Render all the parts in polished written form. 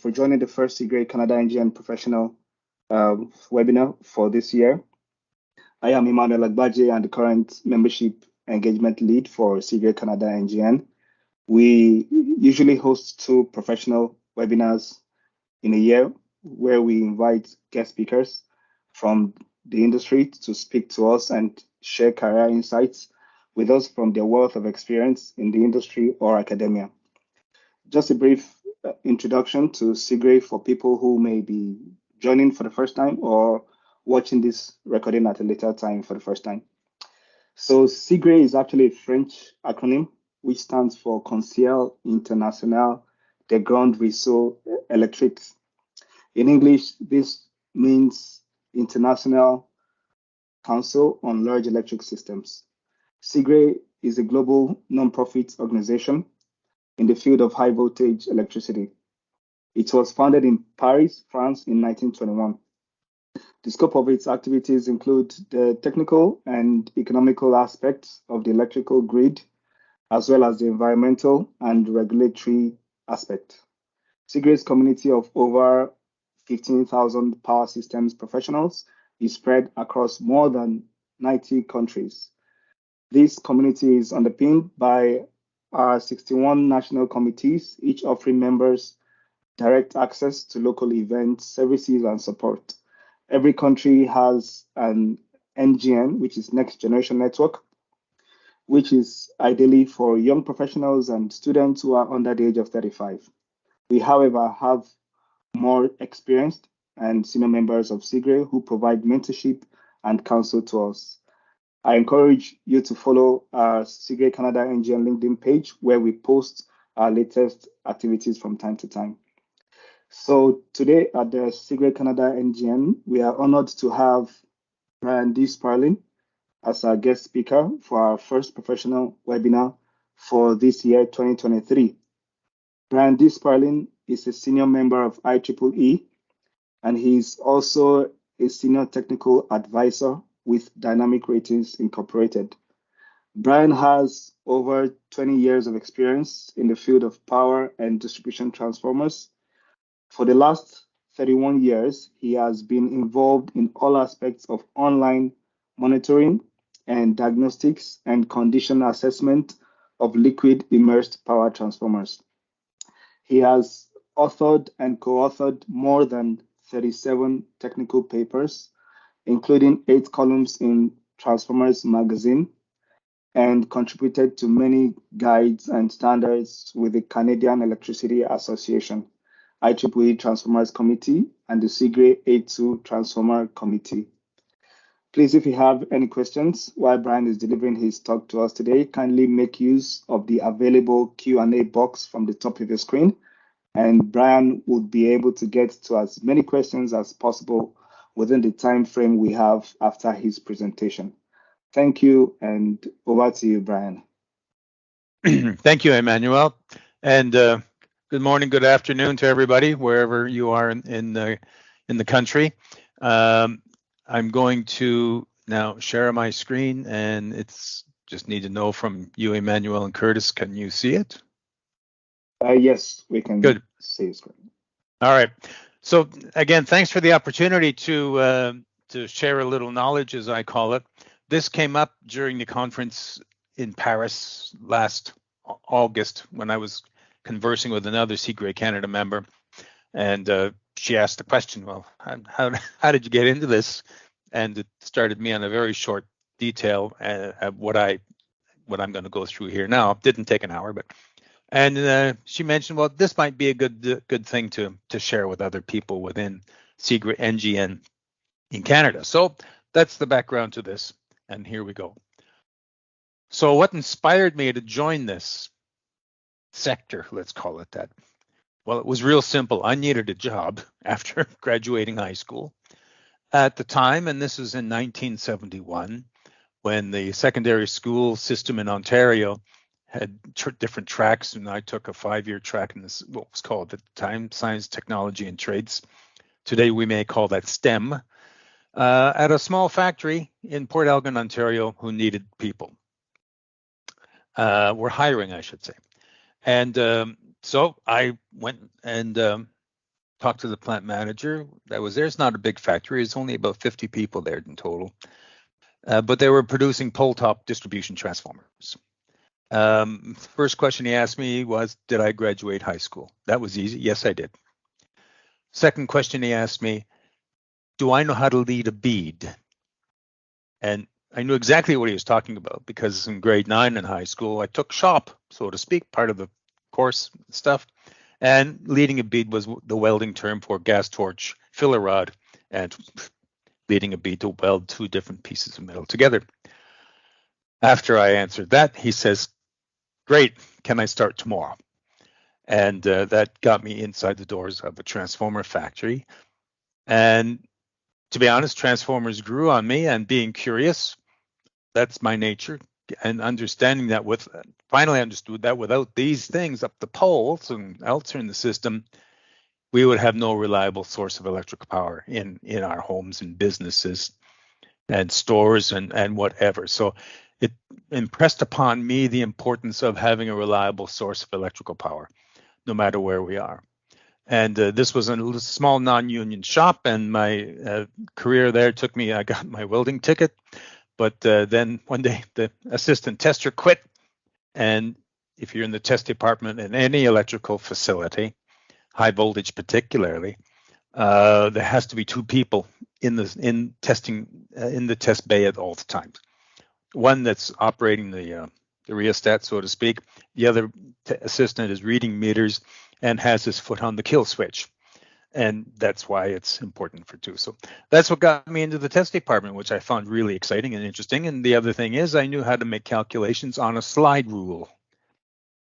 for joining the first CIGRE Canada NGN professional webinar for this year. I am Emmanuel Agbaje and the current membership engagement lead for CIGRE Canada NGN. We usually host 2 professional webinars in a year where we invite guest speakers from the industry to speak to us and share career insights with us from their wealth of experience in the industry or academia. Just a brief introduction to CIGRE for people who may be joining for the first time or watching this recording at a later time for the first time. So CIGRE is actually a French acronym which stands for Conseil International des Grands Réseaux Électriques. In English, this means International Council on Large Electric Systems. CIGRE is a global non-profit organization in the field of high voltage electricity. It was founded in Paris, France in 1921. The scope of its activities include the technical and economical aspects of the electrical grid, as well as the environmental and regulatory aspect. CIGRE's community of over 15,000 power systems professionals is spread across more than 90 countries. This community is underpinned by our 61 national committees, each offering members direct access to local events, services, and support. Every country has an NGN, which is Next Generation Network, which is ideally for young professionals and students who are under the age of 35. We, however, have more experienced and senior members of CIGRE who provide mentorship and counsel to us. I encourage you to follow our CIGRE Canada NGN LinkedIn page where we post our latest activities from time to time. So today at the CIGRE Canada NGN, we are honored to have Brian D. Sparling as our guest speaker for our first professional webinar for this year, 2023. Brian D. Sparling is a senior member of IEEE, and he's also a senior technical advisor with Dynamic Ratings Incorporated. Brian has over 20 years of experience in the field of power and distribution transformers. For the last 31 years, he has been involved in all aspects of online monitoring and diagnostics and condition assessment of liquid immersed power transformers. He has authored and co-authored more than 37 technical papers, including 8 columns in Transformers magazine, and contributed to many guides and standards with the Canadian Electricity Association, IEEE Transformers Committee, and the CIGRE A2 Transformer Committee. Please, if you have any questions while Brian is delivering his talk to us today, kindly make use of the available Q&A box from the top of your screen, and Brian would be able to get to as many questions as possible within the time frame we have after his presentation. Thank you, and over to you, Brian. Thank you, Emmanuel, and good morning, good afternoon to everybody, wherever you are in the country. I'm going to now share my screen, and it's just need to know from you, Emmanuel and Curtis, can you see it? Yes, we can. Good. See the screen. All right. So again, thanks for the opportunity to share a little knowledge, as I call it. This came up during the conference in Paris last August when I was conversing with another CIGRE Canada member, and she asked the question, well, how did you get into this? And it started me on a very short detail of what I'm going to go through here now. It didn't take an hour, but she mentioned, well, this might be a good thing to share with other people within CIGRE NGN in Canada. So that's the background to this, and here we go. So what inspired me to join this sector, let's call it that? Well, it was real simple. I needed a job after graduating high school. At the time, and this was in 1971, when the secondary school system in Ontario had different tracks, and I took a 5-year track in this, what was called at the time, Science, Technology, and Trades. Today, we may call that STEM, at a small factory in Port Elgin, Ontario, who needed people. Were hiring, I should say. And so I went and talked to the plant manager that was there. It's not a big factory. It's only about 50 people there in total. But they were producing pole top distribution transformers. First question he asked me was, did I graduate high school? That was easy. Yes, I did. Second question he asked me, do I know how to lead a bead? And I knew exactly what he was talking about because in grade 9 in high school, I took shop, so to speak, part of the course stuff. And leading a bead was the welding term for gas torch filler rod and leading a bead to weld two different pieces of metal together. After I answered that, he says, great, can I start tomorrow? And that got me inside the doors of a transformer factory. And to be honest, transformers grew on me, and being curious, that's my nature. And understanding that finally understood that without these things up the poles and elsewhere in the system, we would have no reliable source of electrical power in our homes and businesses and stores and whatever. So it impressed upon me the importance of having a reliable source of electrical power, no matter where we are. And this was a small non-union shop, and my career there took me, I got my welding ticket, but then one day the assistant tester quit. And if you're in the test department in any electrical facility, high voltage particularly, there has to be two people in the test bay at all the times. One that's operating the rheostat, so to speak. The other assistant is reading meters and has his foot on the kill switch. And that's why it's important for two. So that's what got me into the test department, which I found really exciting and interesting. And the other thing is I knew how to make calculations on a slide rule.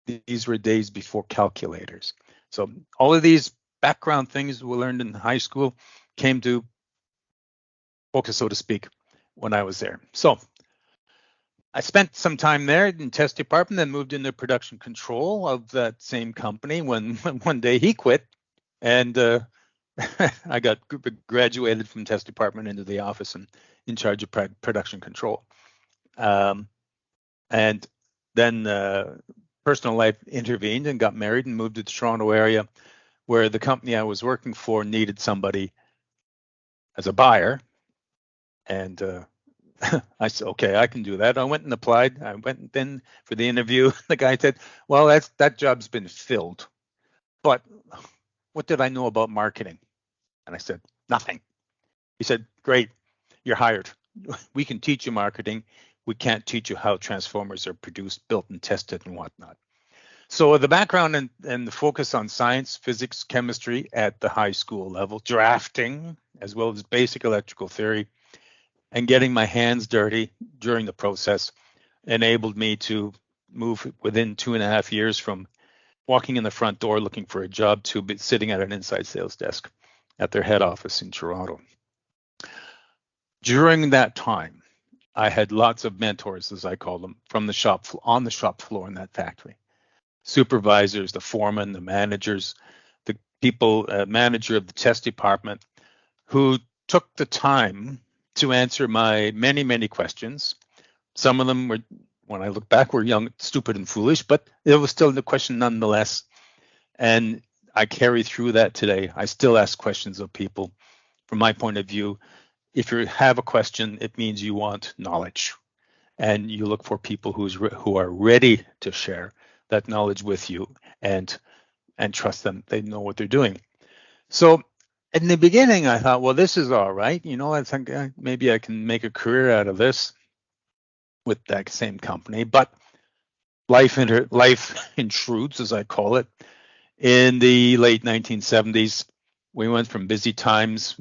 These were days before calculators. So all of these background things we learned in high school came to focus, so to speak, when I was there. So I spent some time there in test department, then moved into production control of that same company when one day he quit, and I got graduated from test department into the office and in charge of production control. And then personal life intervened and got married and moved to the Toronto area, where the company I was working for needed somebody as a buyer. And I said, okay, I can do that. I went and applied. I went in for the interview. The guy said, well, that job's been filled. But what did I know about marketing? And I said, nothing. He said, great, you're hired. We can teach you marketing. We can't teach you how transformers are produced, built, and tested and whatnot. So the background and the focus on science, physics, chemistry at the high school level, drafting, as well as basic electrical theory, and getting my hands dirty during the process enabled me to move within 2.5 years from walking in the front door looking for a job to sitting at an inside sales desk at their head office in Toronto. During that time, I had lots of mentors, as I call them, from the shop on the shop floor in that factory. Supervisors, the foremen, the managers, the people, manager of the test department, who took the time to answer my many, many questions. Some of them were, when I look back, were young, stupid, and foolish, but it was still the question nonetheless. And I carry through that today. I still ask questions of people. From my point of view, if you have a question, it means you want knowledge. And you look for people who are ready to share that knowledge with you and trust them. They know what they're doing. So in the beginning, I thought, well, this is all right. I think maybe I can make a career out of this with that same company. But life intrudes, as I call it. In the late 1970s, we went from busy times,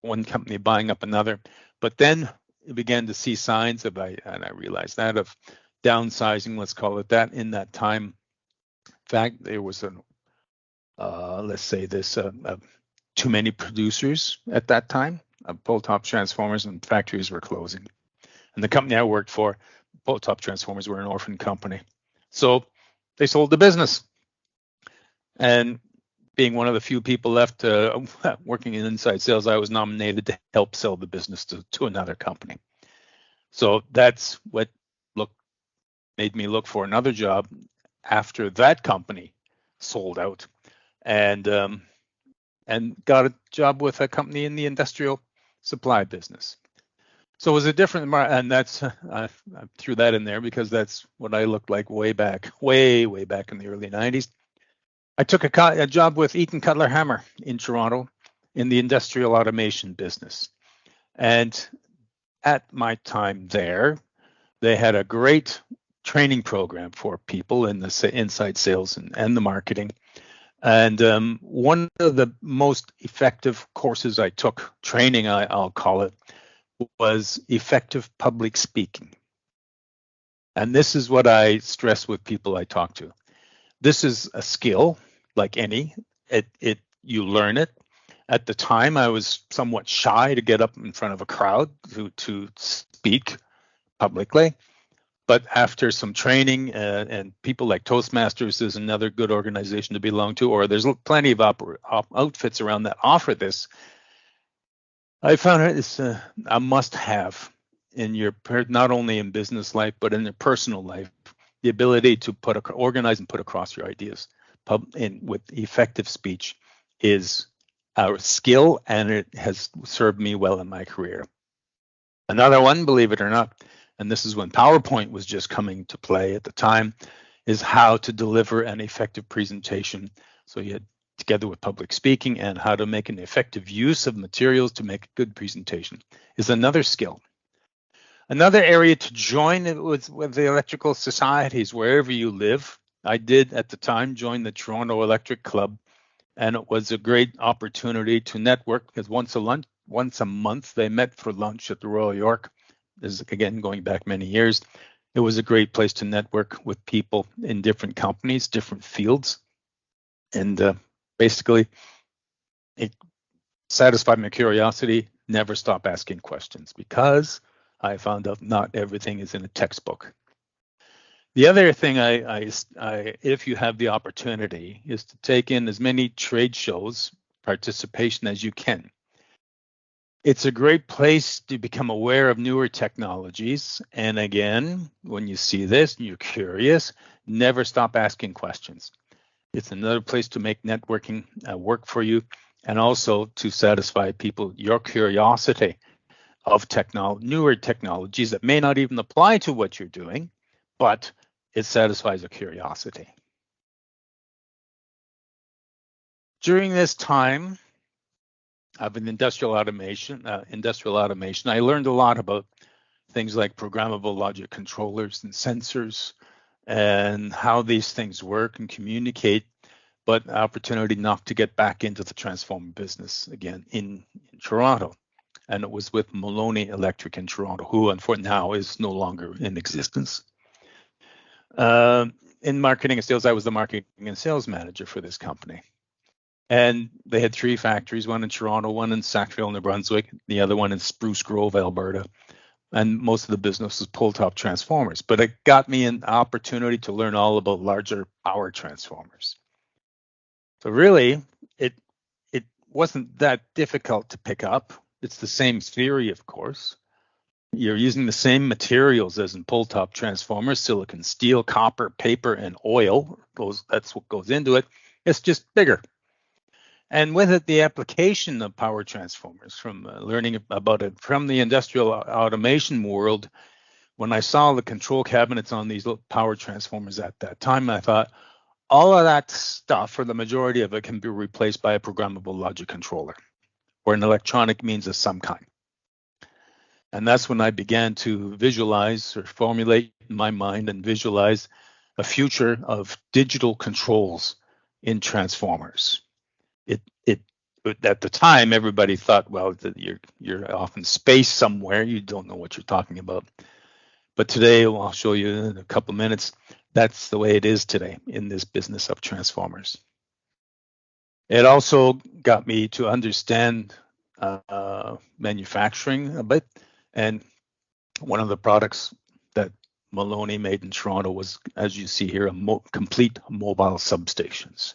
one company buying up another, but then we began to see signs of, and I realized that, of downsizing, let's call it that, in that time. In fact, there was too many producers at that time of pole-top transformers, and factories were closing. And the company I worked for, pole-top transformers, were an orphan company. So they sold the business. And being one of the few people left working in inside sales, I was nominated to help sell the business to another company. So that's what made me look for another job after that company sold out. And and got a job with a company in the industrial supply business. So it was a different, and that's I threw that in there because that's what I looked like way back in the early 90s. I took a job with Eaton Cutler Hammer in Toronto in the industrial automation business. And at my time there, they had a great training program for people in the inside sales and the marketing. And one of the most effective courses I took, training I'll call it, was effective public speaking. And this is what I stress with people I talk to. This is a skill like any. You learn it. At the time, I was somewhat shy to get up in front of a crowd to speak publicly. But after some training and people like Toastmasters is another good organization to belong to, or there's plenty of outfits around that offer this. I found it's a must-have in your, not only in business life, but in your personal life. The ability to organize and put across your ideas with effective speech is a skill, and it has served me well in my career. Another one, believe it or not, and this is when PowerPoint was just coming to play at the time, is how to deliver an effective presentation. So you had together with public speaking and how to make an effective use of materials to make a good presentation is another skill. Another area to join with the electrical societies wherever you live. I did at the time join the Toronto Electric Club, and it was a great opportunity to network because once a month they met for lunch at the Royal York. This is again going back many years. It was a great place to network with people in different companies, different fields, and basically it satisfied my curiosity. Never stop asking questions because I found out not everything is in a textbook. The other thing if you have the opportunity, is to take in as many trade shows participation as you can. It's a great place to become aware of newer technologies. And again, when you see this and you're curious, never stop asking questions. It's another place to make networking work for you, and also to satisfy people your curiosity of newer technologies that may not even apply to what you're doing, but it satisfies a curiosity. During this time of industrial automation, I learned a lot about things like programmable logic controllers and sensors and how these things work and communicate, but opportunity not to get back into the transformer business again in Toronto. And it was with Maloney Electric in Toronto, who unfortunately now is no longer in existence. In marketing and sales, I was the marketing and sales manager for this company. And they had 3 factories, one in Toronto, one in Sackville, New Brunswick, the other one in Spruce Grove, Alberta. And most of the business was pull-top transformers. But it got me an opportunity to learn all about larger power transformers. So really, it wasn't that difficult to pick up. It's the same theory, of course. You're using the same materials as in pull-top transformers: silicon, steel, copper, paper, and oil. That's what goes into it. It's just bigger. And with it, the application of power transformers, from learning about it from the industrial automation world, when I saw the control cabinets on these power transformers at that time, I thought, all of that stuff, or the majority of it, can be replaced by a programmable logic controller or an electronic means of some kind. And that's when I began to visualize or formulate in my mind and visualize a future of digital controls in transformers. At the time, everybody thought, well, you're off in space somewhere. You don't know what you're talking about. But today, I'll show you in a couple of minutes, that's the way it is today in this business of transformers. It also got me to understand manufacturing a bit. And one of the products that Maloney made in Toronto was, as you see here, complete mobile substations.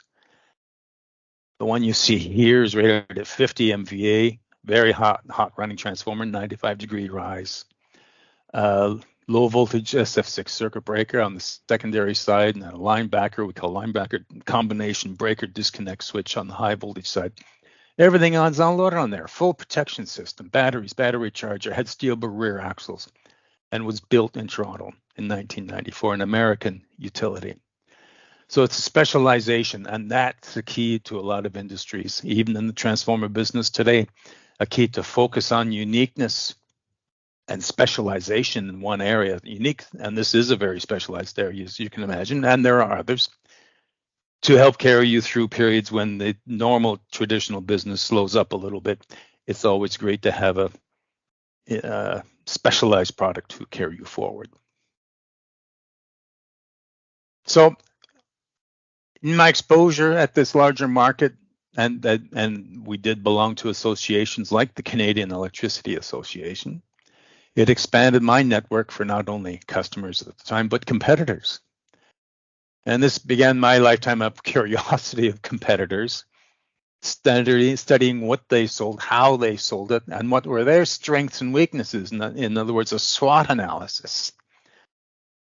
The one you see here is rated at 50 MVA, very hot running transformer, 95-degree rise. Low voltage SF6 circuit breaker on the secondary side, and a linebacker, we call linebacker combination breaker disconnect switch on the high voltage side. Everything was unloaded on there, full protection system, batteries, battery charger, had steel rear axles, and was built in Toronto in 1994, an American utility. So it's a specialization, and that's the key to a lot of industries, even in the transformer business today, a key to focus on uniqueness and specialization in one area. Unique, and this is a very specialized area, as you can imagine, and there are others, to help carry you through periods when the normal traditional business slows up a little bit. It's always great to have a specialized product to carry you forward. So in my exposure at this larger market, and we did belong to associations like the Canadian Electricity Association, it expanded my network for not only customers at the time, but competitors. And this began my lifetime of curiosity of competitors, studying what they sold, how they sold it, and what were their strengths and weaknesses. In other words, a SWOT analysis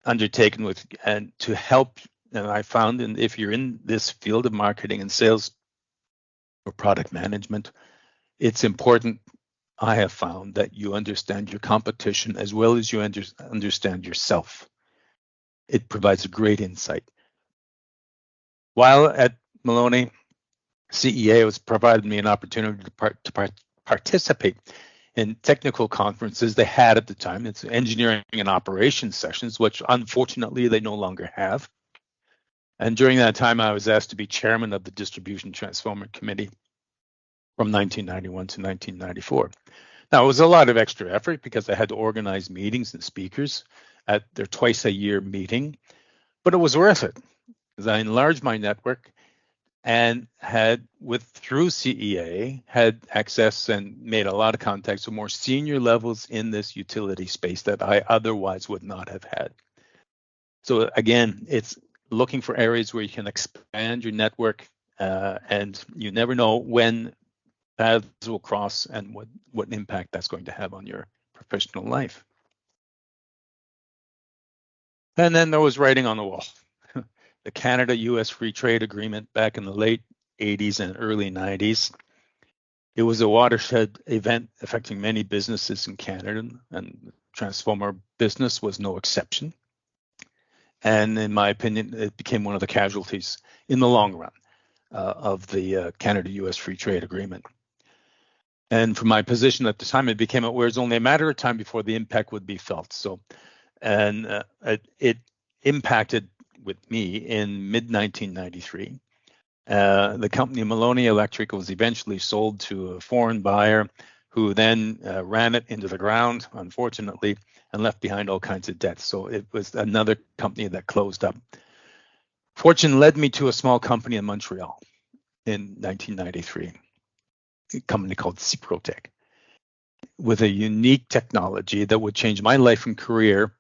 undertaken with and to help. And I found, and if you're in this field of marketing and sales or product management, it's important, I have found, that you understand your competition as well as you understand yourself. It provides a great insight. While at Maloney, CEA was provided me an opportunity to participate in technical conferences they had at the time. It's engineering and operations sessions, which unfortunately they no longer have. And during that time, I was asked to be chairman of the Distribution Transformer Committee from 1991 to 1994. Now, it was a lot of extra effort because I had to organize meetings and speakers at their twice-a-year meeting, but it was worth it because I enlarged my network and had, through CEA, had access and made a lot of contacts with more senior levels in this utility space that I otherwise would not have had. So again, it's looking for areas where you can expand your network, and you never know when paths will cross and what impact that's going to have on your professional life. And then there was writing on the wall. The Canada-US Free Trade Agreement back in the late 80s and early 90s. It was a watershed event affecting many businesses in Canada, and transformer business was no exception. And in my opinion, it became one of the casualties in the long run of the Canada-US Free Trade Agreement. And from my position at the time, it became where it's only a matter of time before the impact would be felt. So, and it impacted with me in mid-1993. The company Maloney Electric was eventually sold to a foreign buyer who then ran it into the ground, unfortunately, and left behind all kinds of debts. So it was another company that closed up. Fortune led me to a small company in Montreal in 1993, a company called CIGRE, with a unique technology that would change my life and career,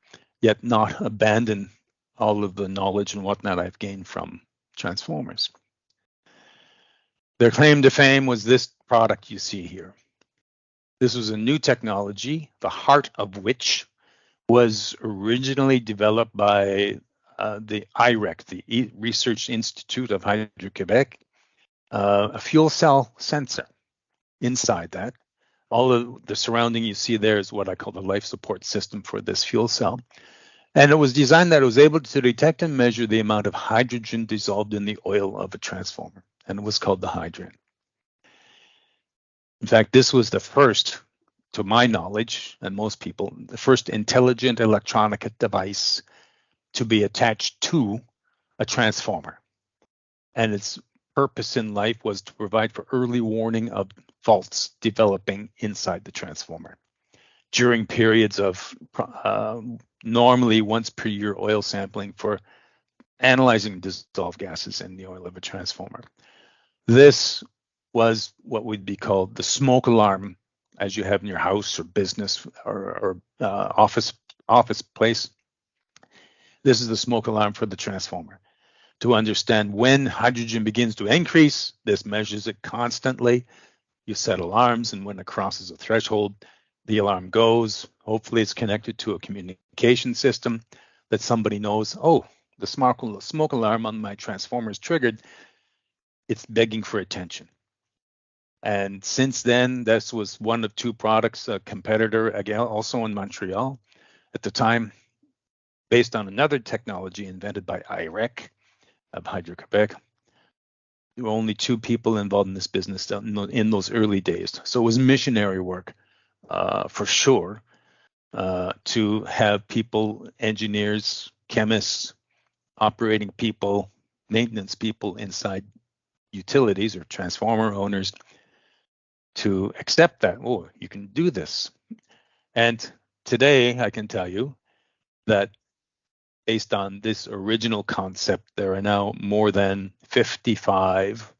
yet not abandon all of the knowledge and whatnot I've gained from transformers. Their claim to fame was this product you see here. This was a new technology, the heart of which was originally developed by the IREC, the Research Institute of Hydro-Quebec, a fuel cell sensor. Inside that, all of the surrounding you see there is what I call the life support system for this fuel cell. And it was designed that it was able to detect and measure the amount of hydrogen dissolved in the oil of a transformer, and it was called the hydrant. In fact, this was the first, to my knowledge, and most people, the first intelligent electronic device to be attached to a transformer. And its purpose in life was to provide for early warning of faults developing inside the transformer during periods of normally once per year oil sampling for analyzing dissolved gases in the oil of a transformer. This was what would be called the smoke alarm, as you have in your house or business or office place. This is the smoke alarm for the transformer. To understand when hydrogen begins to increase, this measures it constantly. You set alarms, and when it crosses a threshold, the alarm goes. Hopefully it's connected to a communication system that somebody knows, oh, the smoke alarm on my transformer is triggered. It's begging for attention. And since then, this was one of two products, a competitor, again, also in Montreal at the time, based on another technology invented by IREC of Hydro-Quebec. There were only two people involved in this business in those early days. So it was missionary work for sure, to have people, engineers, chemists, operating people, maintenance people inside utilities or transformer owners to accept that, oh, you can do this. And today I can tell you that based on this original concept, there are now more than 55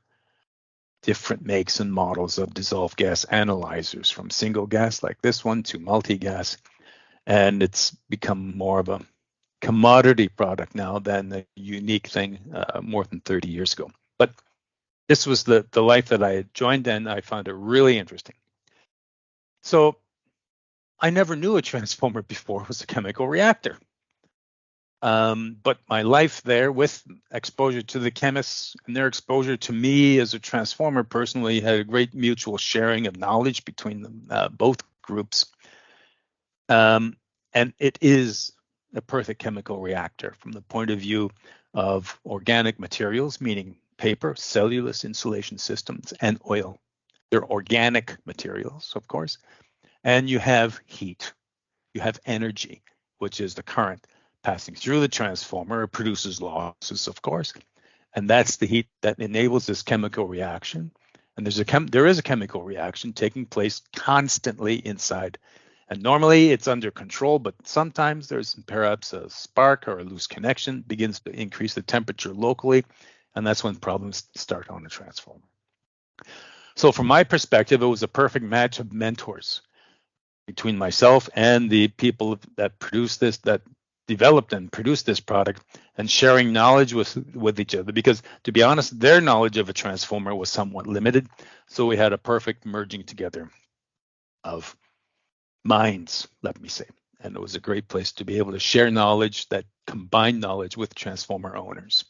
different makes and models of dissolved gas analyzers, from single gas like this one to multi-gas. And it's become more of a commodity product now than a unique thing more than 30 years ago. But this was the life that I had joined, and I found it really interesting. So I never knew a transformer before was a chemical reactor. But my life there, with exposure to the chemists and their exposure to me as a transformer personally, had a great mutual sharing of knowledge between them, both groups. And it is a perfect chemical reactor from the point of view of organic materials, meaning paper, cellulose, insulation systems, and oil. They're organic materials, of course. And you have heat, you have energy, which is the current passing through the transformer. It produces losses, of course, and that's the heat that enables this chemical reaction. And there is a chemical reaction taking place constantly inside. And normally it's under control, but sometimes there's perhaps a spark or a loose connection, begins to increase the temperature locally, and that's when problems start on the transformer. So from my perspective, it was a perfect match of mentors between myself and the people that produced this, that developed and produced this product, and sharing knowledge with each other, because to be honest, their knowledge of a transformer was somewhat limited. So we had a perfect merging together of minds, let me say. And it was a great place to be able to share knowledge, that combined knowledge with transformer owners.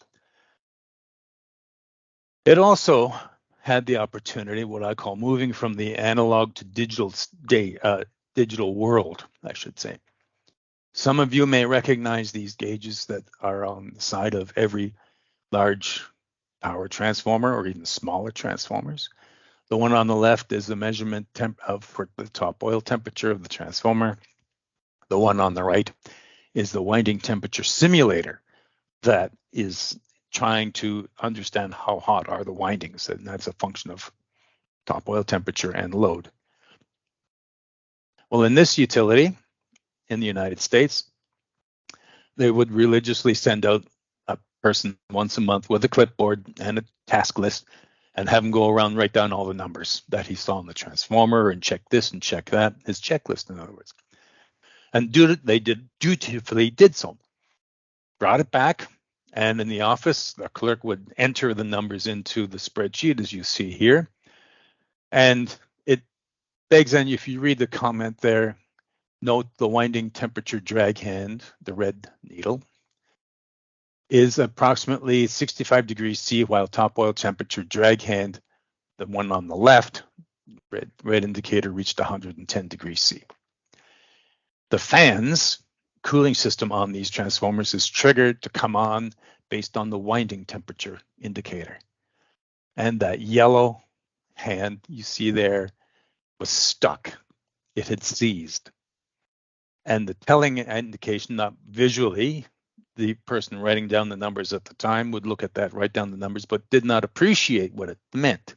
It also had the opportunity, what I call moving from the analog to digital world, I should say. Some of you may recognize these gauges that are on the side of every large power transformer or even smaller transformers. The one on the left is the measurement for the top oil temperature of the transformer. The one on the right is the winding temperature simulator that is trying to understand how hot are the windings, and that's a function of top oil temperature and load. Well, in this utility in the United States, they would religiously send out a person once a month with a clipboard and a task list and have him go around, write down all the numbers that he saw on the transformer and check this and check that, his checklist, in other words. And they dutifully did so. Brought it back, and in the office, the clerk would enter the numbers into the spreadsheet, as you see here. And it begs, and if you read the comment there, note the winding temperature drag hand, the red needle, is approximately 65 degrees C, while top oil temperature drag hand, the one on the left, red indicator, reached 110 degrees C. The fans cooling system on these transformers is triggered to come on based on the winding temperature indicator. And that yellow hand you see there was stuck. It had seized. And the telling indication, not visually, the person writing down the numbers at the time would look at that, write down the numbers, but did not appreciate what it meant.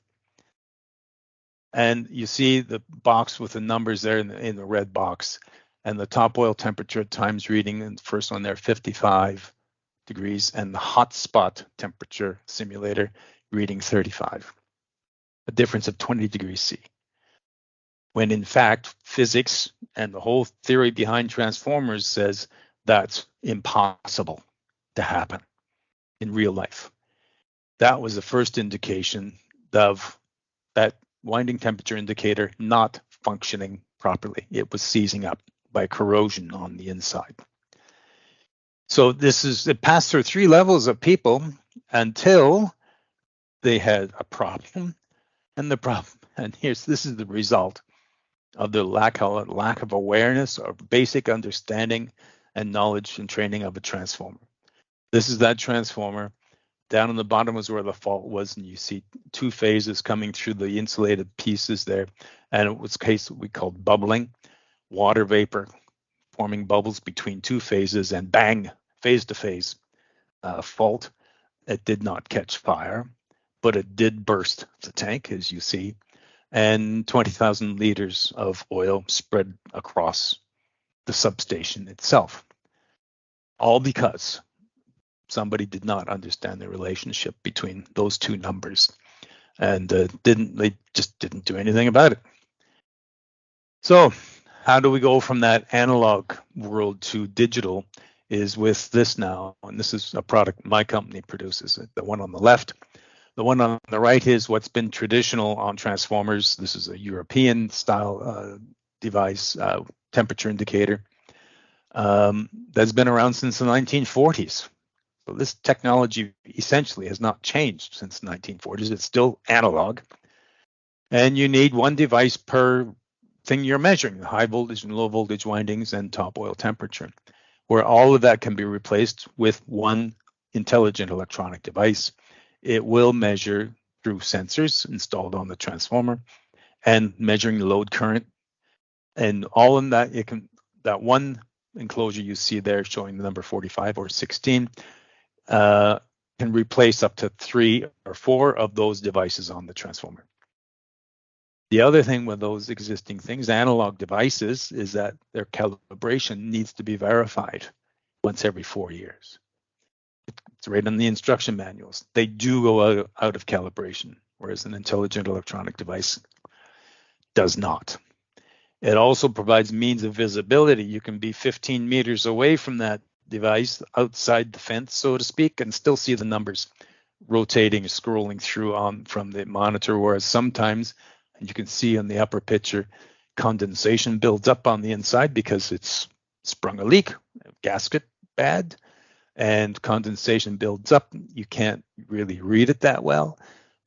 And you see the box with the numbers there in the red box, and the top oil temperature at times reading, and the first one there, 55 degrees, and the hot spot temperature simulator reading 35, a difference of 20 degrees C. When in fact, physics and the whole theory behind transformers says that's impossible to happen in real life. That was the first indication of that winding temperature indicator not functioning properly. It was seizing up by corrosion on the inside. So it passed through 3 levels of people until they had a problem. And the problem And this is the result of the lack of awareness or basic understanding and knowledge and training of a transformer. This is that transformer. Down on the bottom is where the fault was, and you see two phases coming through the insulated pieces there. And it was a case we called bubbling, water vapor forming bubbles between two phases, and bang, phase-to-phase fault. It did not catch fire, but it did burst the tank, as you see, and 20,000 liters of oil spread across the substation itself, all because somebody did not understand the relationship between those two numbers, and they just didn't do anything about it. So how do we go from that analog world to digital is with this now, and this is a product my company produces, the one on the left. The one on the right is what's been traditional on transformers. This is a European style device, temperature indicator, that's been around since the 1940s. So this technology essentially has not changed since the 1940s. It's still analog. And you need one device per thing you're measuring, the high voltage and low voltage windings and top oil temperature, where all of that can be replaced with one intelligent electronic device. It will measure through sensors installed on the transformer and measuring the load current. And all in that, that one enclosure you see there showing the number 45 or 16, can replace up to 3 or 4 of those devices on the transformer. The other thing with those existing things, analog devices, is that their calibration needs to be verified once every 4 years. It's right in the instruction manuals. They do go out of calibration, whereas an intelligent electronic device does not. It also provides means of visibility. You can be 15 meters away from that device, outside the fence, so to speak, and still see the numbers rotating, scrolling through from the monitor, whereas sometimes, and you can see in the upper picture, condensation builds up on the inside because it's sprung a leak, gasket bad, and condensation builds up. You can't really read it that well,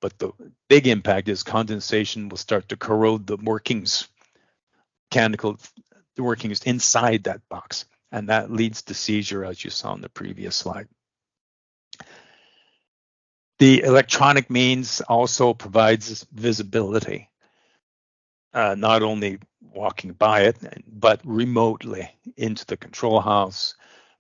but the big impact is condensation will start to corrode the workings, mechanical workings inside that box. And that leads to seizure, as you saw in the previous slide. The electronic means also provides visibility, not only walking by it, but remotely into the control house,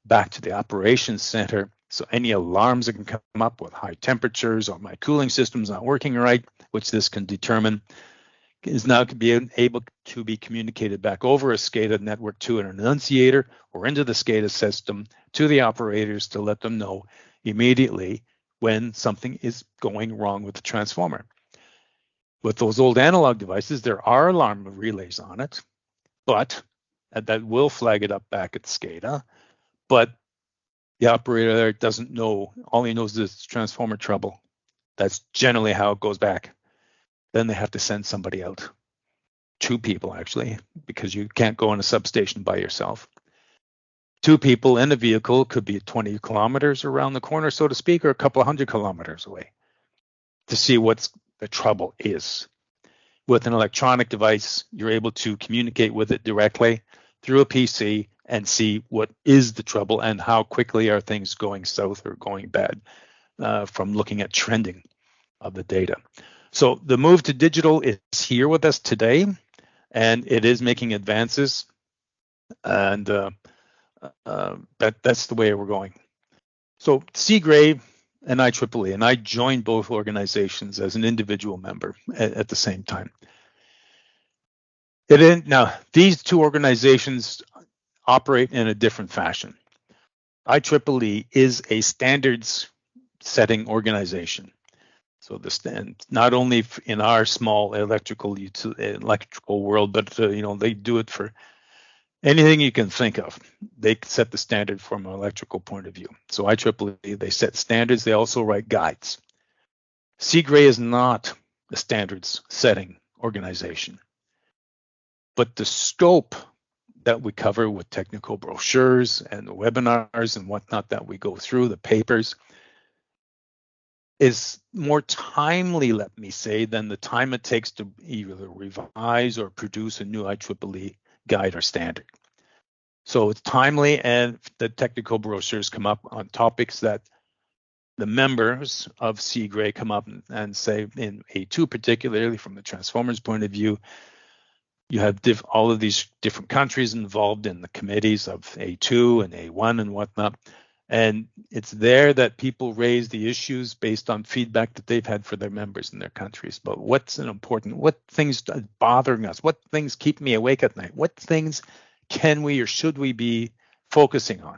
back to the operations center. So any alarms that can come up with high temperatures or my cooling system's not working right, which this can determine, is now able to be communicated back over a SCADA network to an annunciator or into the SCADA system to the operators to let them know immediately when something is going wrong with the transformer. With those old analog devices, there are alarm relays on it, but that will flag it up back at SCADA, but the operator there doesn't know. All he knows is transformer trouble. That's generally how it goes back. Then they have to send somebody out. 2 people, actually, because you can't go in a substation by yourself. 2 people in a vehicle could be 20 kilometers around the corner, so to speak, or a couple of 100 kilometers away to see what the trouble is. With an electronic device, you're able to communicate with it directly through a PC and see what is the trouble and how quickly are things going south or going bad from looking at trending of the data. So the move to digital is here with us today, and it is making advances, and that's the way we're going. So CIGRE and IEEE, and I joined both organizations as an individual member at the same time. Now, these 2 organizations operate in a different fashion. IEEE is a standards setting organization. So not only in our small electrical world, but they do it for anything you can think of. They set the standard from an electrical point of view. So IEEE, they set standards. They also write guides. CIGRE is not a standards setting organization, but the scope that we cover with technical brochures and the webinars and whatnot that we go through, the papers, is more timely, let me say, than the time it takes to either revise or produce a new IEEE guide or standard. So it's timely, and the technical brochures come up on topics that the members of CIGRE come up and say, in A2 particularly, from the transformers point of view, you have all of these different countries involved in the committees of A2 and A1 and whatnot. And it's there that people raise the issues based on feedback that they've had for their members in their countries. But what things are bothering us? What things keep me awake at night? What things can we or should we be focusing on?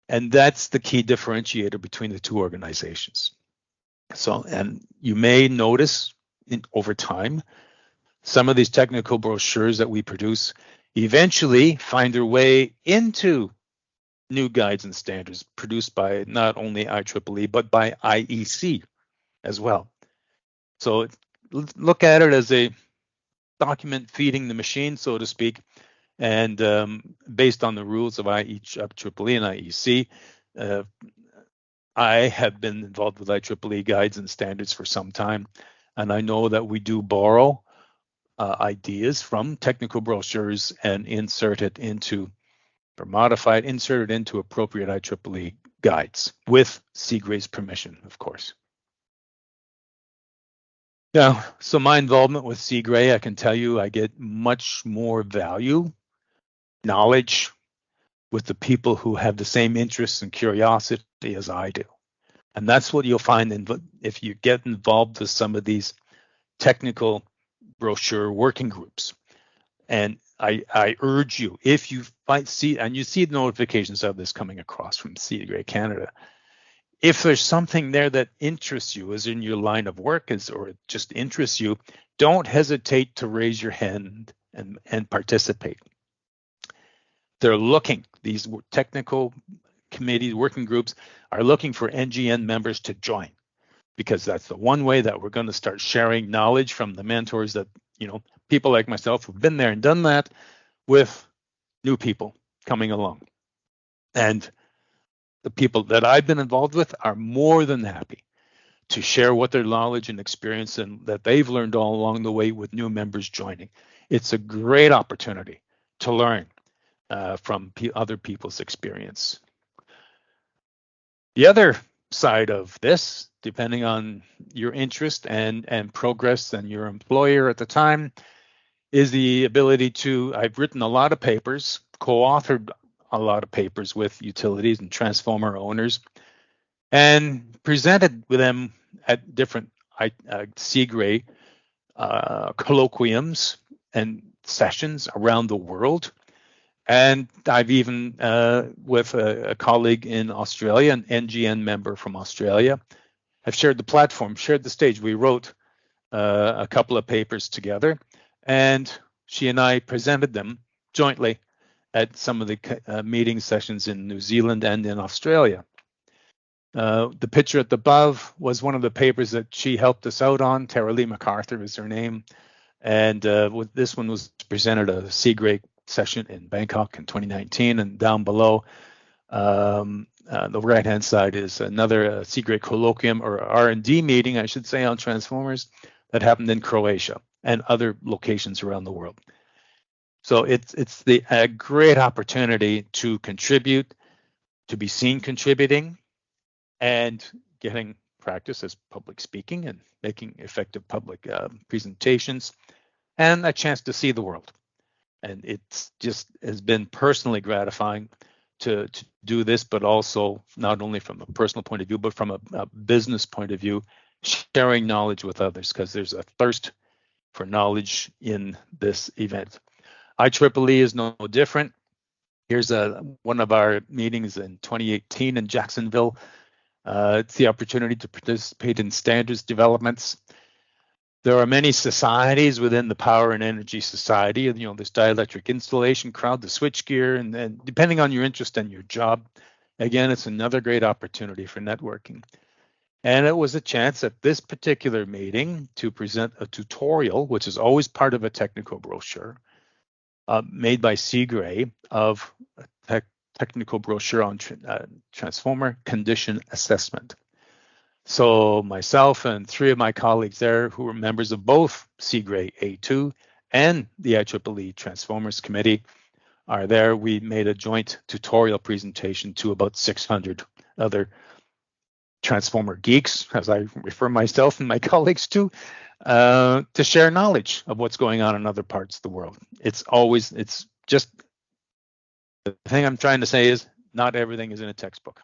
And that's the key differentiator between the two organizations. So, and you may notice over time, some of these technical brochures that we produce eventually find their way into new guides and standards produced by not only IEEE, but by IEC as well. So look at it as a document feeding the machine, so to speak, and based on the rules of IEEE and IEC, I have been involved with IEEE guides and standards for some time, and I know that we do borrow ideas from technical brochures and insert it into appropriate IEEE guides with CIGRE's permission, of course. Now, so my involvement with CIGRE, I can tell you I get much more value, knowledge with the people who have the same interests and curiosity as I do. And that's what you'll find if you get involved with some of these technical brochure working groups. And I urge you, if you see the notifications of this coming across from CIGRE Canada, if there's something there that interests you, is in your line of work, or it just interests you, don't hesitate to raise your hand and participate. They're looking, these technical committees, working groups are looking for NGN members to join, because that's the one way that we're going to start sharing knowledge from the mentors that, people like myself who've been there and done that, with new people coming along. And the people that I've been involved with are more than happy to share what their knowledge and experience and that they've learned all along the way with new members joining. It's a great opportunity to learn from other people's experience. The other side of this, depending on your interest and progress and your employer at the time, is the ability to, I've written a lot of papers, co-authored a lot of papers with utilities and transformer owners, and presented with them at different CIGRE colloquiums and sessions around the world. And I've even, with a colleague in Australia, an NGN member from Australia, I've shared the platform, shared the stage. We wrote a couple of papers together, and she and I presented them jointly at some of the meeting sessions in New Zealand and in Australia. The picture at the above was one of the papers that she helped us out on. Tara Lee MacArthur is her name. And this one was presented at a CIGRE session in Bangkok in 2019. And down below, the right-hand side is another CIGRE colloquium, or R&D meeting, I should say, on transformers that happened in Croatia and other locations around the world. So it's a great opportunity to contribute, to be seen contributing, and getting practice as public speaking and making effective public presentations, and a chance to see the world. And it's just has been personally gratifying to do this, but also not only from a personal point of view, but from a business point of view, sharing knowledge with others, because there's a thirst for knowledge in this event. IEEE is no different. Here's one of our meetings in 2018 in Jacksonville. It's the opportunity to participate in standards developments. There are many societies within the Power and Energy Society. There's dielectric installation crowd, the switchgear, and depending on your interest and your job, again, it's another great opportunity for networking. And it was a chance at this particular meeting to present a tutorial, which is always part of a technical brochure, made by CIGRE, of a technical brochure on transformer condition assessment. So myself and three of my colleagues there, who were members of both CIGRE A2 and the IEEE Transformers Committee, are there. We made a joint tutorial presentation to about 600 other transformer geeks, as I refer myself and my colleagues to share knowledge of what's going on in other parts of the world. It's just, the thing I'm trying to say is not everything is in a textbook.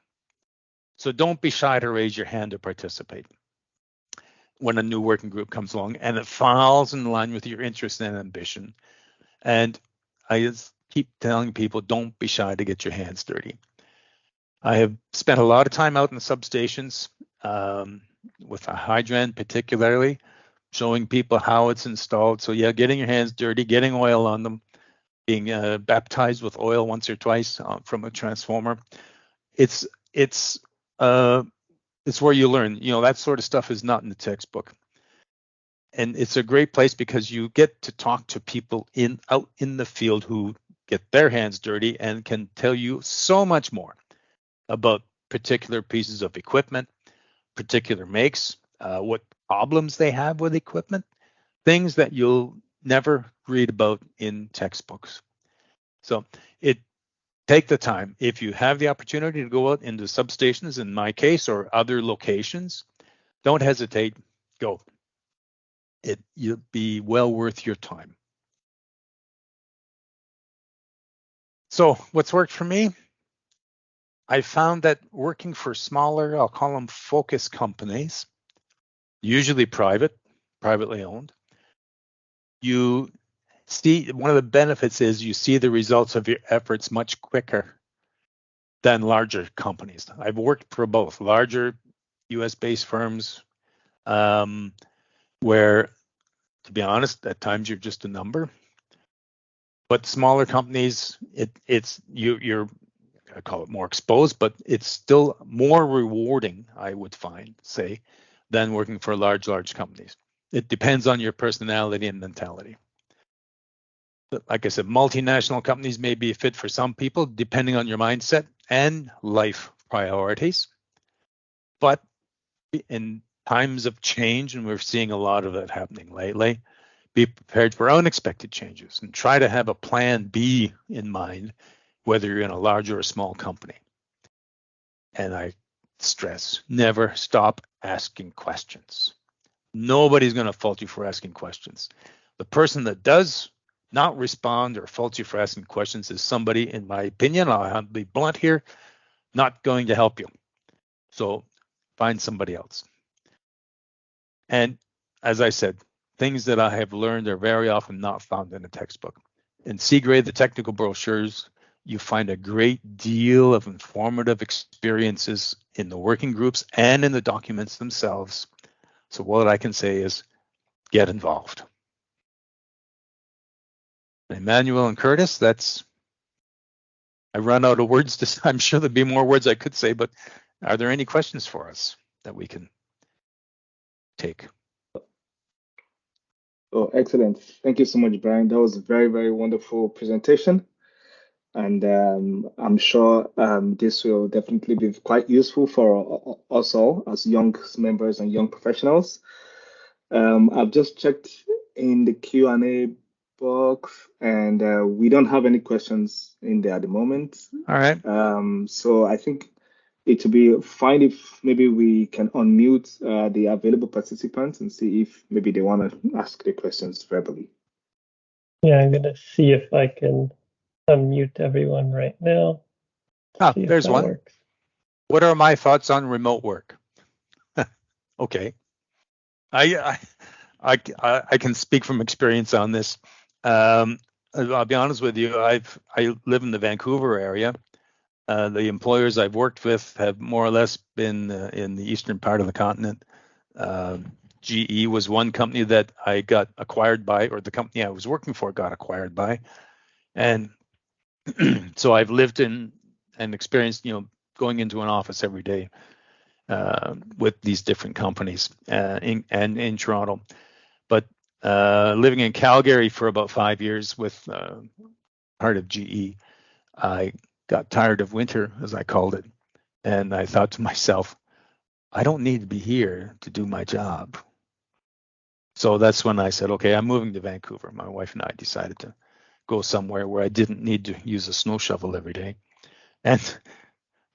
So don't be shy to raise your hand to participate when a new working group comes along and it falls in line with your interest and ambition. And I just keep telling people, don't be shy to get your hands dirty. I have spent a lot of time out in the substations with a hydrant particularly, showing people how it's installed. So yeah, getting your hands dirty, getting oil on them, being baptized with oil once or twice from a transformer. It's where you learn. You know, that sort of stuff is not in the textbook. And it's a great place because you get to talk to people out in the field who get their hands dirty and can tell you so much more about particular pieces of equipment, particular makes, what problems they have with equipment, things that you'll never read about in textbooks. So take the time. If you have the opportunity to go out into substations, in my case, or other locations, don't hesitate, go. You'll be well worth your time. So what's worked for me? I found that working for smaller, I'll call them focus companies, usually privately owned, you see, one of the benefits is you see the results of your efforts much quicker than larger companies. I've worked for both larger US-based firms where, to be honest, at times you're just a number. But smaller companies, you're I call it more exposed, but it's still more rewarding, I would say, than working for large companies. It depends on your personality and mentality. Like I said, multinational companies may be a fit for some people, depending on your mindset and life priorities. But in times of change, and we're seeing a lot of that happening lately, be prepared for unexpected changes and try to have a plan B in mind, whether you're in a large or a small company. And I stress, never stop asking questions. Nobody's going to fault you for asking questions. The person that does not respond or fault you for asking questions is somebody, in my opinion, I'll be blunt here, not going to help you. So find somebody else. And as I said, things that I have learned are very often not found in a textbook. In CIGRE, the technical brochures, you find a great deal of informative experiences in the working groups and in the documents themselves. So what I can say is get involved. Emmanuel and Curtis, I run out of words. I'm sure there'd be more words I could say, but are there any questions for us that we can take? Oh, excellent. Thank you so much, Brian. That was a very, very wonderful presentation. And I'm sure this will definitely be quite useful for us all as young members and young professionals. I've just checked in the Q&A box, and we don't have any questions in there at the moment. All right. So I think it would be fine if maybe we can unmute the available participants and see if maybe they want to ask the questions verbally. Yeah, I'm going to see if I can unmute everyone right now. There's one. Works. What are my thoughts on remote work? Okay. I can speak from experience on this. I'll be honest with you. I live in the Vancouver area. The employers I've worked with have more or less been in the eastern part of the continent. GE was one company that I got acquired by, or the company I was working for got acquired by. And so I've lived in and experienced, going into an office every day with these different companies in Toronto. But living in Calgary for about 5 years with part of GE, I got tired of winter, as I called it. And I thought to myself, I don't need to be here to do my job. So that's when I said, okay, I'm moving to Vancouver. My wife and I decided to go somewhere where I didn't need to use a snow shovel every day. And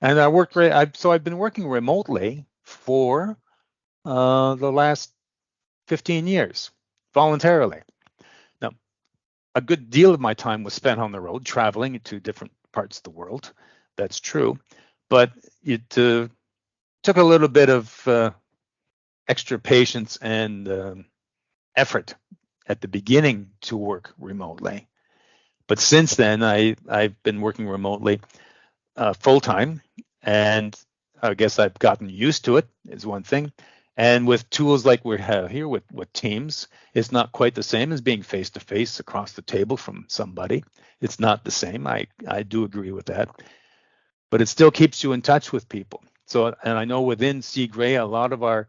I worked so I've been working remotely for the last 15 years voluntarily. Now, a good deal of my time was spent on the road, traveling to different parts of the world. That's true. But it took a little bit of extra patience and effort at the beginning to work remotely. But since then, I've been working remotely full time, and I guess I've gotten used to it is one thing. And with tools like we have here with Teams, it's not quite the same as being face to face across the table from somebody. It's not the same. I do agree with that, but it still keeps you in touch with people. So, and I know within CIGRE, a lot of our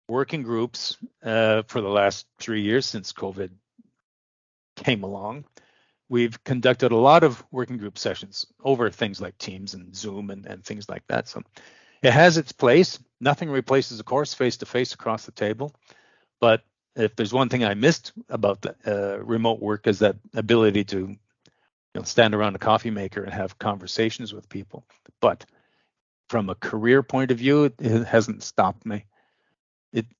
working groups for the last 3 years since COVID came along, we've conducted a lot of working group sessions over things like Teams and Zoom and things like that. So it has its place. Nothing replaces, of course, face-to-face across the table. But if there's one thing I missed about the remote work is that ability to stand around a coffee maker and have conversations with people. But from a career point of view, it hasn't stopped me.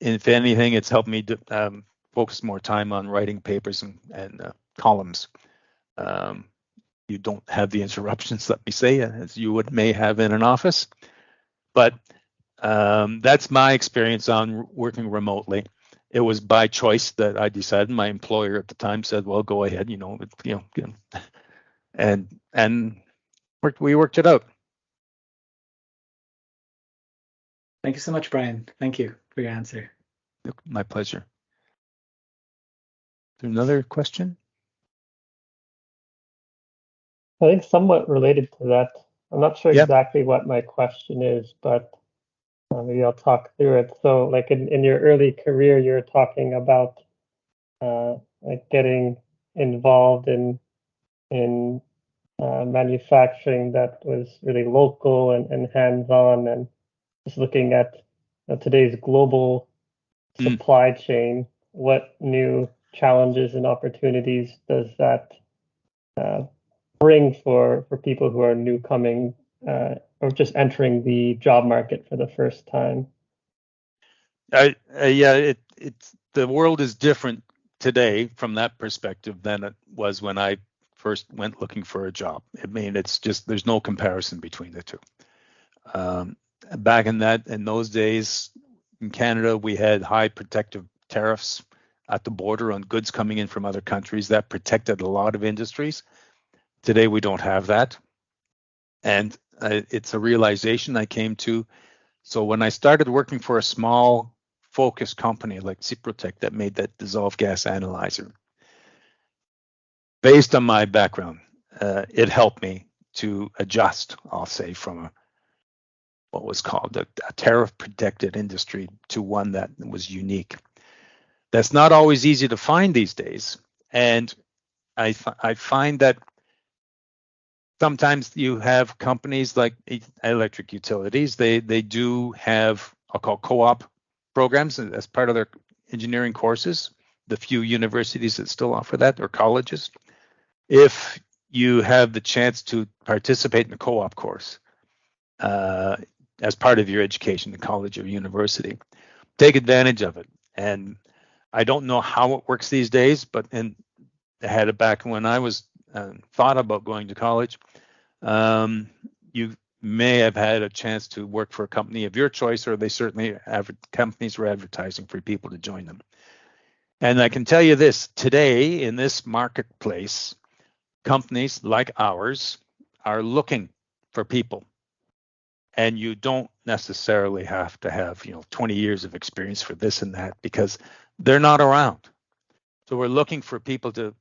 If anything, it's helped me to focus more time on writing papers and columns. You don't have the interruptions, let me say, as you may have in an office. But that's my experience on working remotely. It was by choice that I decided. My employer at the time said, "Well, go ahead," and we worked it out. Thank you so much, Brian. Thank you for your answer. My pleasure. Is there another question? I think somewhat related to that. I'm not sure exactly what my question is, but maybe I'll talk through it. So, like in your early career, you're talking about like getting involved in manufacturing that was really local and hands-on, and just looking at today's global supply chain. What new challenges and opportunities does that bring for people who are new coming or just entering the job market for the first time? It's the world is different today from that perspective than it was when I first went looking for a job. I mean, it's just there's no comparison between the two. Back in those days in Canada, we had high protective tariffs at the border on goods coming in from other countries that protected a lot of industries. Today, we don't have that. And it's a realization I came to. So when I started working for a small focused company like Ciprotech that made that dissolved gas analyzer, based on my background, it helped me to adjust, I'll say, from what was called a tariff protected industry to one that was unique. That's not always easy to find these days. And I find that sometimes you have companies like electric utilities, they do have, I'll call co-op programs as part of their engineering courses, the few universities that still offer that, or colleges. If you have the chance to participate in a co-op course as part of your education in college or university, take advantage of it. And I don't know how it works these days, but I had it back when I was thought about going to college. You may have had a chance to work for a company of your choice, or they certainly companies were advertising for people to join them. And I can tell you this, today in this marketplace, companies like ours are looking for people. And you don't necessarily have to have 20 years of experience for this and that, because they're not around. So we're looking for people to,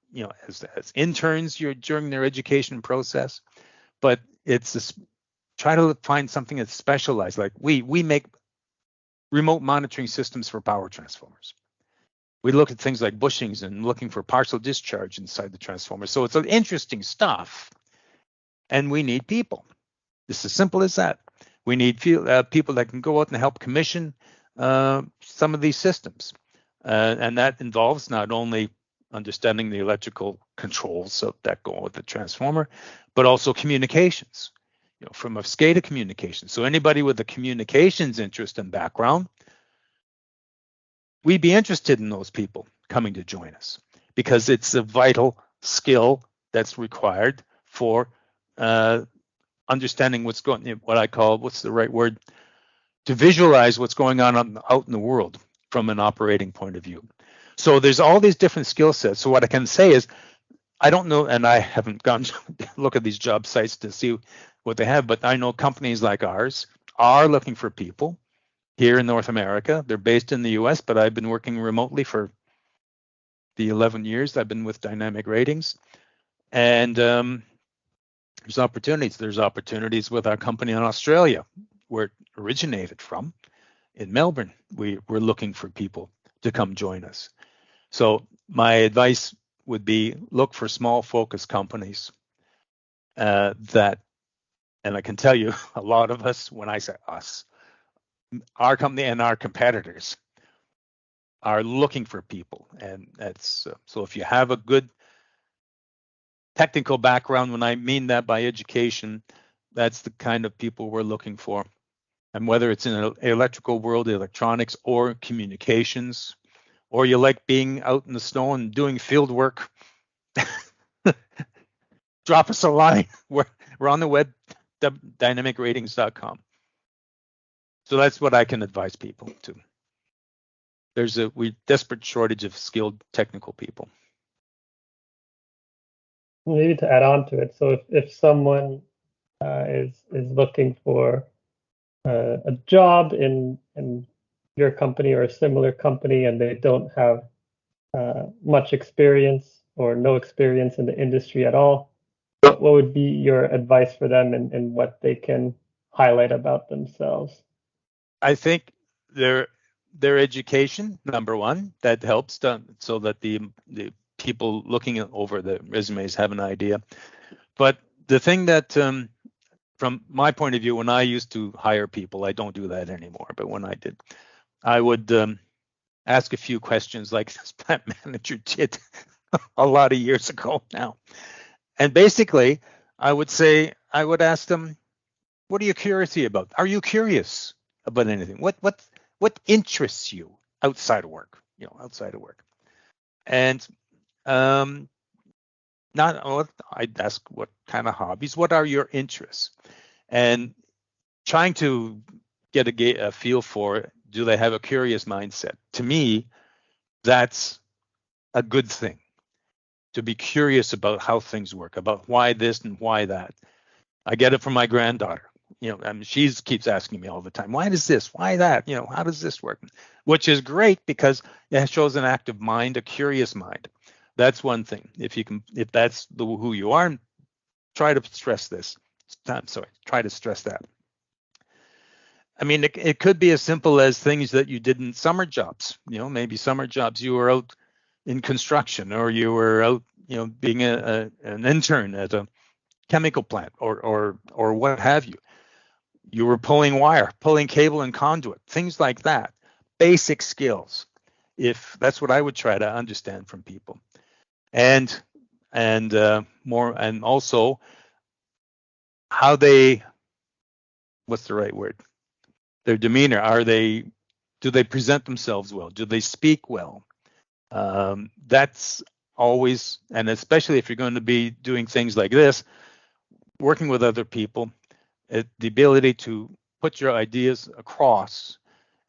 as interns during their education process, but it's try to find something that's specialized. Like we make remote monitoring systems for power transformers. We look at things like bushings and looking for partial discharge inside the transformer. So it's interesting stuff, and we need people. It's as simple as that. We need people that can go out and help commission some of these systems. And that involves not only understanding the electrical controls that go with the transformer, but also communications, from a SCADA communication. So anybody with a communications interest and background, we'd be interested in those people coming to join us, because it's a vital skill that's required for understanding what I call, what's the right word, to visualize what's going on out in the world from an operating point of view. So there's all these different skill sets. So what I can say is, I don't know, and I haven't gone to look at these job sites to see what they have, but I know companies like ours are looking for people here in North America. They're based in the US, but I've been working remotely for the 11 years I've been with Dynamic Ratings. And there's opportunities. There's opportunities with our company in Australia, where it originated from, in Melbourne. We're looking for people to come join us. So my advice would be, look for small focus companies that, and I can tell you, a lot of us, when I say us, our company and our competitors are looking for people. And that's so if you have a good technical background, when I mean that by education, that's the kind of people we're looking for. And whether it's in an electrical world, electronics, or communications, or you like being out in the snow and doing field work, drop us a line. We're on the web, dynamicratings.com. So that's what I can advise people to. There's a desperate shortage of skilled technical people. Maybe to add on to it, so if someone is looking for a job in your company or a similar company, and they don't have much experience or no experience in the industry at all, what would be your advice for them, and what they can highlight about themselves? I think their education, number one, that helps so that the people looking over the resumes have an idea. But the thing that, from my point of view, when I used to hire people, I don't do that anymore, but when I did, I would ask a few questions like this plant manager did a lot of years ago now. And basically, I would ask them, what are you curious about? Are you curious about anything? What interests you outside of work? Outside of work. And I'd ask, what kind of hobbies? What are your interests? And trying to get a feel for, do they have a curious mindset? To me, that's a good thing, to be curious about how things work, about why this and why that. I get it from my granddaughter. She keeps asking me all the time, why does this? Why that? How does this work? Which is great, because it shows an active mind, a curious mind. That's one thing. If that's who you are, try to stress this. Try to stress that. I mean, it could be as simple as things that you did in summer jobs. Maybe summer jobs, you were out in construction, or you were out, being an intern at a chemical plant, or what have you. You were pulling wire, pulling cable and conduit, things like that. Basic skills. If that's what I would try to understand from people, and more, and also how they, what's the right word? Their demeanor. Do they present themselves well? Do they speak well? That's always, and especially if you're going to be doing things like this, working with other people, the ability to put your ideas across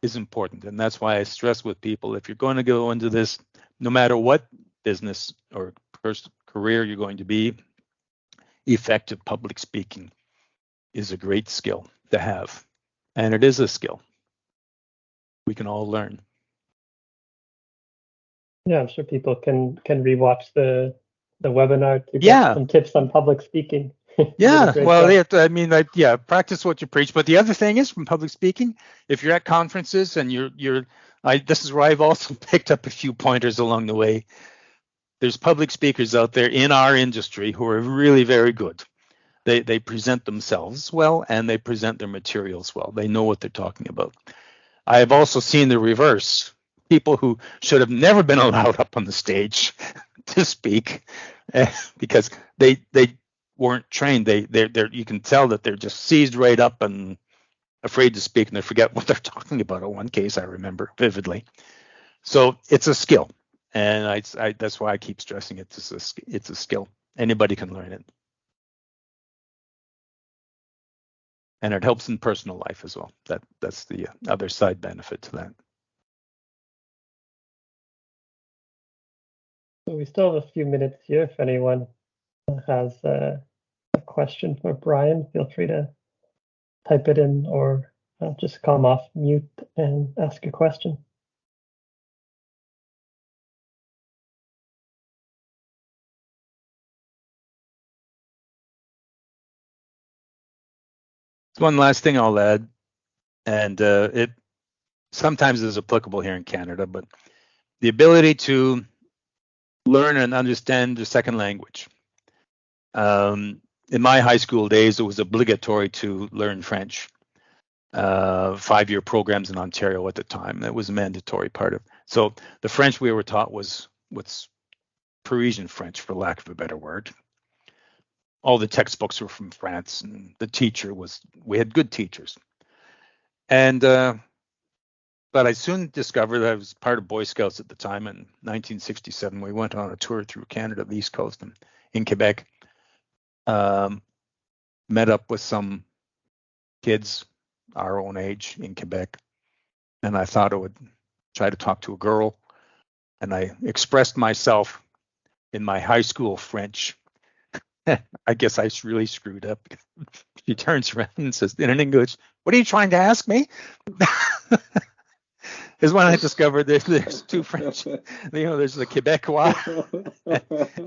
is important. And that's why I stress with people, if you're going to go into this, no matter what business or career you're going to be, effective public speaking is a great skill to have. And it is a skill we can all learn. Yeah, I'm sure people can rewatch the webinar to get some tips on public speaking. Yeah, well, practice what you preach. But the other thing is, from public speaking, if you're at conferences and this is where I've also picked up a few pointers along the way. There's public speakers out there in our industry who are really very good. They present themselves well, and they present their materials well. They know what they're talking about. I have also seen the reverse. People who should have never been allowed up on the stage to speak because they weren't trained. They're you can tell that they're just seized right up and afraid to speak, and they forget what they're talking about. In one case, I remember vividly. So it's a skill, and I that's why I keep stressing it. It's a skill. Anybody can learn it, and it helps in personal life as well. That's the other side benefit to that. So we still have a few minutes here. If anyone has a question for Brian, feel free to type it in or just come off mute and ask a question. One last thing I'll add, and it sometimes is applicable here in Canada, but the ability to learn and understand the second language. In my high school days, it was obligatory to learn French. 5-year programs in Ontario at the time. That was a mandatory part of it. So the French we were taught was what's Parisian French, for lack of a better word. All the textbooks were from France, and the teacher we had good teachers. And but I soon discovered that I was part of Boy Scouts at the time. In 1967, we went on a tour through Canada, the East Coast, and in Quebec. Met up with some kids our own age in Quebec, and I thought I would try to talk to a girl, and I expressed myself in my high school French. I guess I really screwed up. She turns around and says in English, "What are you trying to ask me?" Is when I discovered there's two French. There's the Quebecois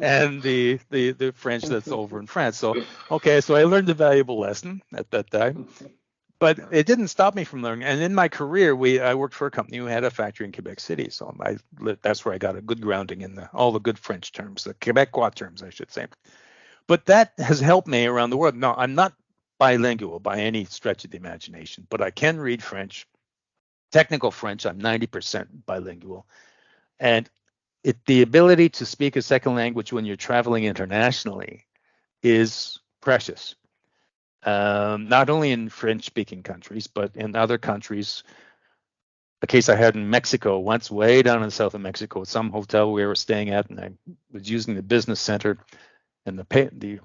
and the French that's over in France. So so I learned a valuable lesson at that time. But it didn't stop me from learning. And in my career, I worked for a company who had a factory in Quebec City. So that's where I got a good grounding in all the good French terms, the Quebecois terms, I should say. But that has helped me around the world. Now, I'm not bilingual by any stretch of the imagination, but I can read French. Technical French, I'm 90% bilingual. And the ability to speak a second language when you're traveling internationally is precious. Not only in French-speaking countries, but in other countries. A case I had in Mexico once, way down in the south of Mexico, some hotel we were staying at, and I was using the business center, and the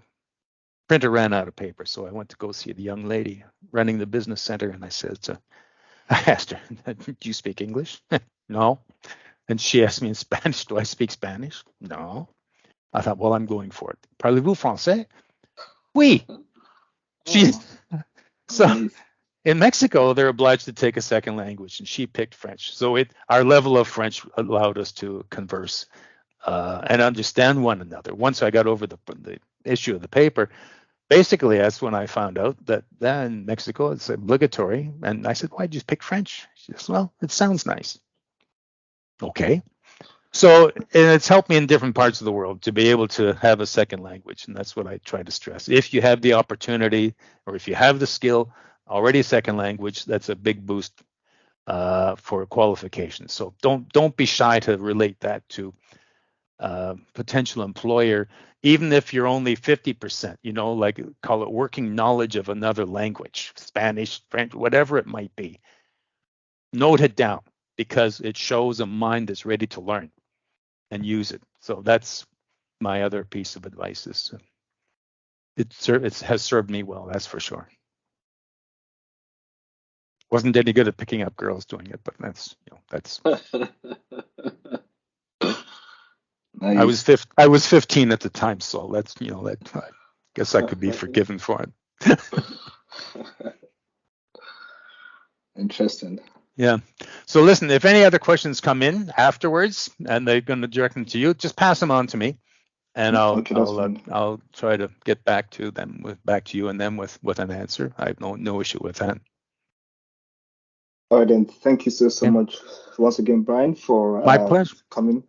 printer ran out of paper, so I went to go see the young lady running the business center, and I asked her, "Do you speak English?" No. And she asked me in Spanish, "Do I speak Spanish?" No. I thought, well, I'm going for it. Parlez-vous français? Oui. So in Mexico, they're obliged to take a second language, and she picked French. So our level of French allowed us to converse and understand one another. Once I got over the issue of the paper, basically that's when I found out that in Mexico it's obligatory. And I said, "Why'd you pick French?" She says, "Well, it sounds nice." Okay. So it's helped me in different parts of the world to be able to have a second language. And that's what I try to stress. If you have the opportunity, or if you have the skill, already a second language, that's a big boost for qualifications. So don't be shy to relate that to potential employer, even if you're only 50%, like call it working knowledge of another language, Spanish, French, whatever it might be. Note it down, because it shows a mind that's ready to learn and use it. So that's my other piece of advice. It has served me well, that's for sure. Wasn't any good at picking up girls doing it, but that's. Nice. I was 15 at the time, so that's I guess I could be forgiven for it. Interesting. Yeah. So listen, if any other questions come in afterwards and they're going to direct them to you, just pass them on to me, and I'll try to get back to you and them with an answer. I have no issue with that. All right, then. Thank you so much once again, Brian, for my pleasure coming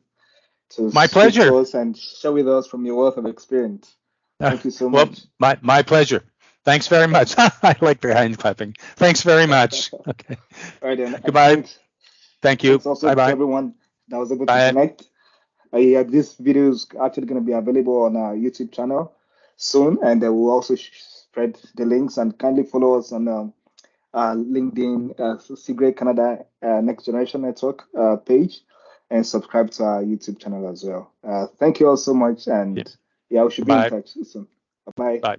to my pleasure to us and share with us from your wealth of experience. Thank you so Well, much. my pleasure. Thanks very much. I like the hand clapping. Thanks very much. Okay. All right, then. Goodbye. Thank you. Thanks also Bye to bye. everyone that was able to Bye. connect. Yeah, this video is actually going to be available on our YouTube channel soon, and we'll also spread the links, and kindly follow us on LinkedIn, CIGRE Canada Next Generation Network page, and subscribe to our YouTube channel as well. Thank you all so much, and yeah, we should be in Bye. touch soon. Bye. Bye.